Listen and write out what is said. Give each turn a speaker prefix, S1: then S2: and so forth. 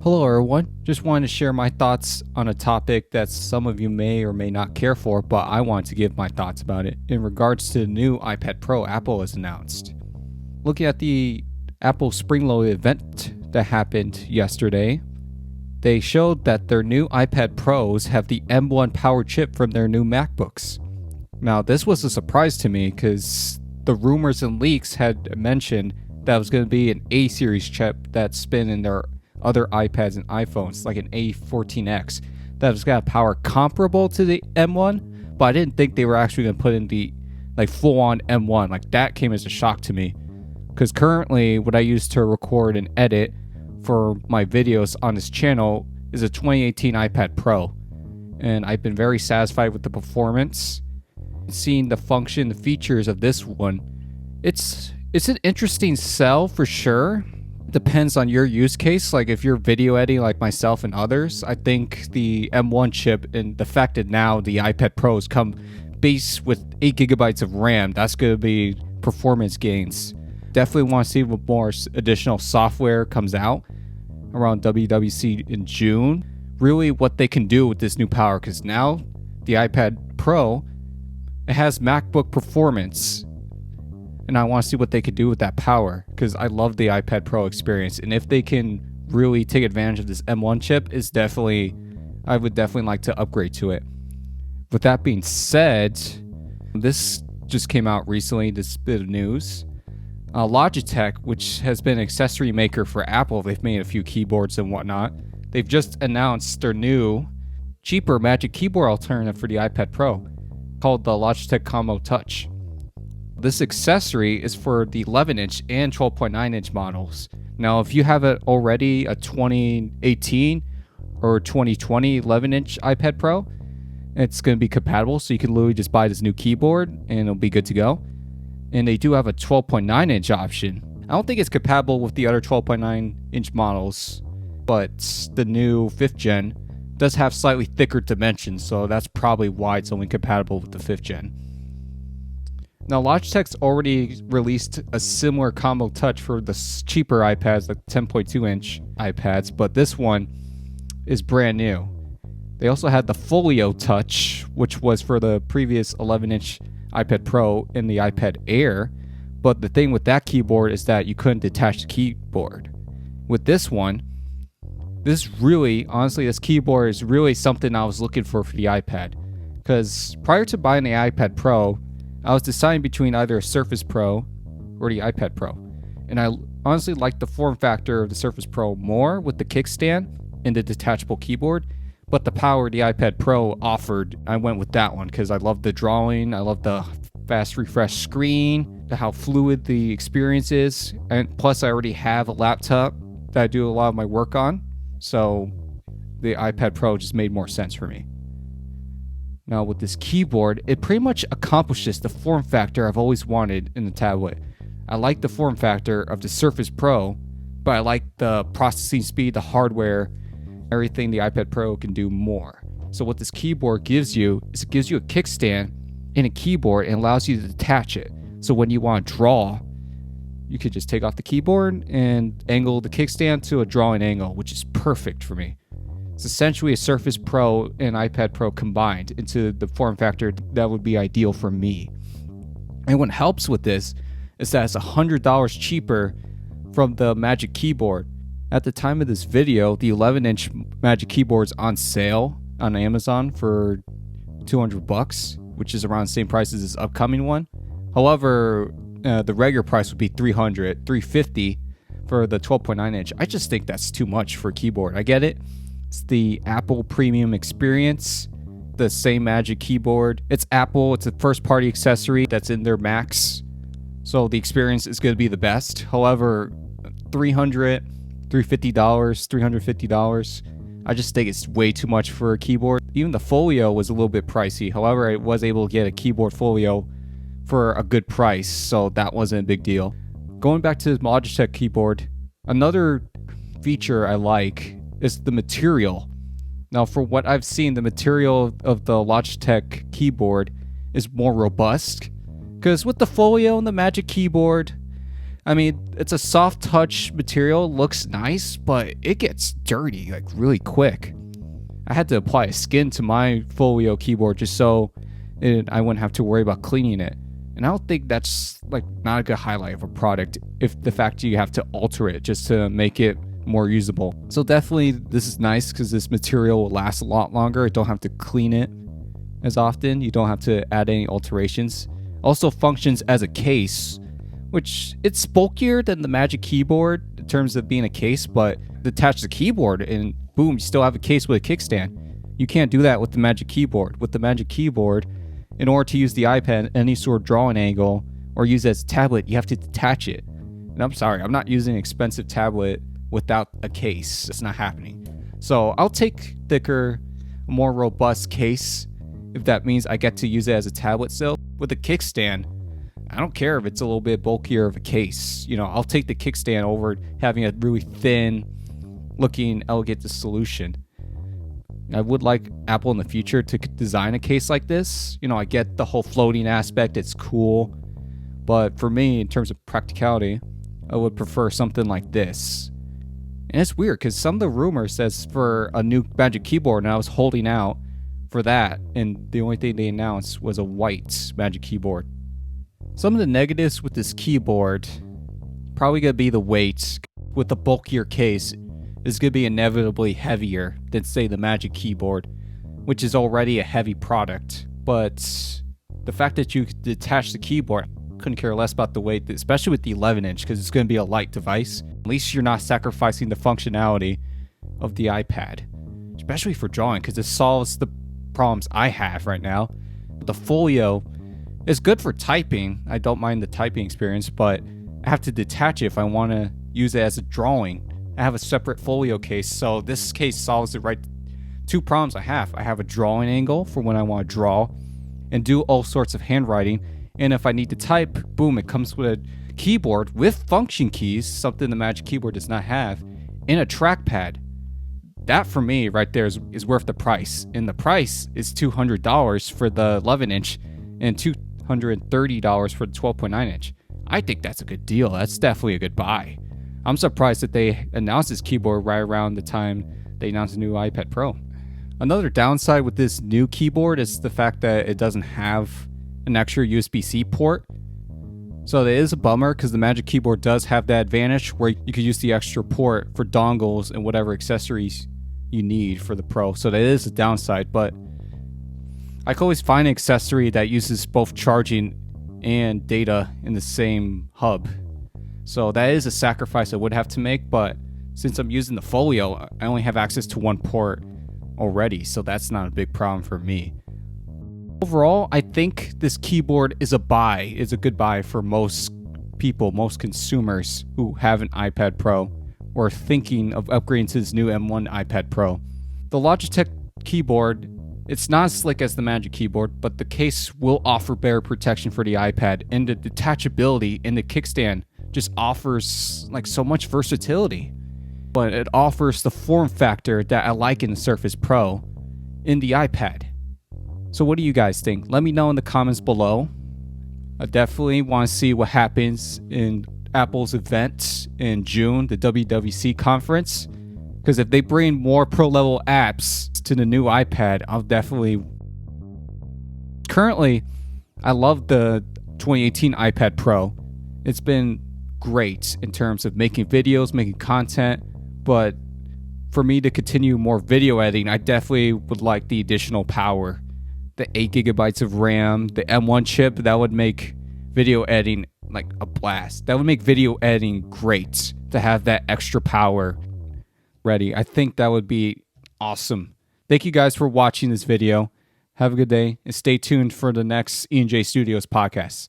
S1: Hello everyone, just wanted to share my thoughts on a topic that some of you may or may not care for, but I want to give my thoughts about it in regards to the new iPad Pro Apple has announced. Looking at the Apple Spring Load event that happened yesterday, they showed that their new iPad Pros have the M1 power chip from their new MacBooks. Now this was a surprise to me because the rumors and leaks had mentioned that it was going to be an A series chip that's been in their other iPads and iPhones, like an A14X, that was got a power comparable to the M1, but I didn't think they were actually going to put in the full-on M1. Like that came as a shock to me, because currently what I use to record and edit for my videos on this channel is a 2018 iPad Pro, and I've been very satisfied with the performance. Seeing the function, the features of this one, it's an interesting sell for sure. Depends on your use case. Like if you're video editing like myself and others, I think the M1 chip and the fact that now the iPad Pros come base with 8 gigabytes of RAM, that's going to be performance gains. Definitely want to see what more additional software comes out around WWDC in June. Really what they can do with this new power, because now the iPad Pro, it has MacBook performance. And I want to see what they could do with that power, because I love the iPad Pro experience. And if they can really take advantage of this M1 chip, I would definitely like to upgrade to it. With that being said, this just came out recently, this bit of news. Logitech, which has been an accessory maker for Apple, they've made a few keyboards and whatnot. They've just announced their new, cheaper Magic Keyboard alternative for the iPad Pro, called the Logitech Combo Touch. This accessory is for the 11-inch and 12.9-inch models. Now, if you have already a 2018 or 2020 11-inch iPad Pro, it's going to be compatible, so you can literally just buy this new keyboard and it'll be good to go. And they do have a 12.9-inch option. I don't think it's compatible with the other 12.9-inch models, but the new 5th gen does have slightly thicker dimensions, so that's probably why it's only compatible with the 5th gen. Now, Logitech's already released a similar Combo Touch for the cheaper iPads, like 10.2-inch iPads, but this one is brand new. They also had the Folio Touch, which was for the previous 11-inch iPad Pro and the iPad Air, but the thing with that keyboard is that you couldn't detach the keyboard. With this one, this keyboard is really something I was looking for the iPad, because prior to buying the iPad Pro, I was deciding between either a Surface Pro or the iPad Pro. And I honestly like the form factor of the Surface Pro more with the kickstand and the detachable keyboard. But the power the iPad Pro offered, I went with that one because I love the drawing. I love the fast refresh screen, how fluid the experience is. And plus I already have a laptop that I do a lot of my work on. So the iPad Pro just made more sense for me. Now with this keyboard, it pretty much accomplishes the form factor I've always wanted in the tablet. I like the form factor of the Surface Pro, but I like the processing speed, the hardware, everything the iPad Pro can do more. So what this keyboard gives you is it gives you a kickstand and a keyboard and allows you to detach it. So when you want to draw, you could just take off the keyboard and angle the kickstand to a drawing angle, which is perfect for me. It's essentially a Surface Pro and iPad Pro combined into the form factor that would be ideal for me. And what helps with this is that it's $100 cheaper from the Magic Keyboard. At the time of this video, the 11-inch Magic Keyboard is on sale on Amazon for $200, which is around the same price as this upcoming one. However, the regular price would be $350 for the 12.9-inch. I just think that's too much for a keyboard. I get it. It's the Apple premium experience, the same Magic Keyboard. It's Apple, it's a first-party accessory that's in their Macs, so the experience is going to be the best. However, $350, $350, I just think it's way too much for a keyboard. Even the Folio was a little bit pricey. However, I was able to get a keyboard Folio for a good price, so that wasn't a big deal. Going back to the Logitech keyboard, another feature I like is the material. Now, for what I've seen, the material of the Logitech keyboard is more robust, because with the Folio and the Magic Keyboard, I mean, it's a soft touch material, looks nice, but it gets dirty like really quick. I had to apply a skin to my Folio keyboard just so I wouldn't have to worry about cleaning it. And I don't think that's like not a good highlight of a product if the fact you have to alter it just to make it more usable. So definitely this is nice because this material will last a lot longer. You don't have to clean it as often. You don't have to add any alterations. Also functions as a case, which it's bulkier than the Magic Keyboard in terms of being a case, but detach the keyboard and boom, you still have a case with a kickstand. You can't do that with the Magic Keyboard. With the Magic Keyboard, in order to use the iPad at any sort of drawing angle or use it as a tablet, you have to detach it. And I'm sorry, I'm not using an expensive tablet without a case. It's not happening. So I'll take thicker, more robust case if that means I get to use it as a tablet still. With a kickstand, I don't care if it's a little bit bulkier of a case. You know, I'll take the kickstand over having a really thin looking elegant solution. I would like Apple in the future to design a case like this. You know, I get the whole floating aspect, it's cool. But for me, in terms of practicality, I would prefer something like this. And it's weird because some of the rumors says for a new Magic Keyboard, and I was holding out for that, and the only thing they announced was a white Magic Keyboard. Some of the negatives with this keyboard, probably going to be the weight. With the bulkier case, is going to be inevitably heavier than, say, the Magic Keyboard, which is already a heavy product. But the fact that you detach the keyboard, couldn't care less about the weight, especially with the 11-inch, because it's going to be a light device. At least you're not sacrificing the functionality of the iPad, especially for drawing, because it solves the problems I have right now. The Folio is good for typing. I don't mind the typing experience, but I have to detach it if I want to use it as a drawing. I have a separate Folio case, so this case solves the right two problems I have. I have a drawing angle for when I want to draw and do all sorts of handwriting, and if I need to type, boom, it comes with a keyboard with function keys, something the Magic Keyboard does not have, and a trackpad. That for me right there is worth the price, and the price is $200 for the 11-inch and $230 for the 12.9-inch. I think that's a good deal. That's definitely a good buy. I'm surprised that they announced this keyboard right around the time they announced the new iPad Pro. Another downside with this new keyboard is the fact that it doesn't have an extra USB-C port. So that is a bummer because the Magic Keyboard does have that advantage where you could use the extra port for dongles and whatever accessories you need for the Pro. So that is a downside, but I can always find an accessory that uses both charging and data in the same hub. So that is a sacrifice I would have to make, but since I'm using the Folio, I only have access to one port already, so that's not a big problem for me. Overall, I think this keyboard is a buy. It's a good buy for most people, most consumers who have an iPad Pro or thinking of upgrading to this new M1 iPad Pro. The Logitech keyboard, it's not as slick as the Magic Keyboard, but the case will offer better protection for the iPad, and the detachability in the kickstand just offers like so much versatility. But it offers the form factor that I like in the Surface Pro in the iPad. So what do you guys think? Let me know in the comments below. I definitely want to see what happens in Apple's event in June, the WWDC conference. Because if they bring more pro-level apps to the new iPad, I'll definitely... Currently, I love the 2018 iPad Pro. It's been great in terms of making videos, making content, but for me to continue more video editing, I definitely would like the additional power. The 8 gigabytes of RAM, the M1 chip, that would make video editing like a blast. That would make video editing great to have that extra power ready. I think that would be awesome. Thank you guys for watching this video. Have a good day and stay tuned for the next E&J Studios podcast.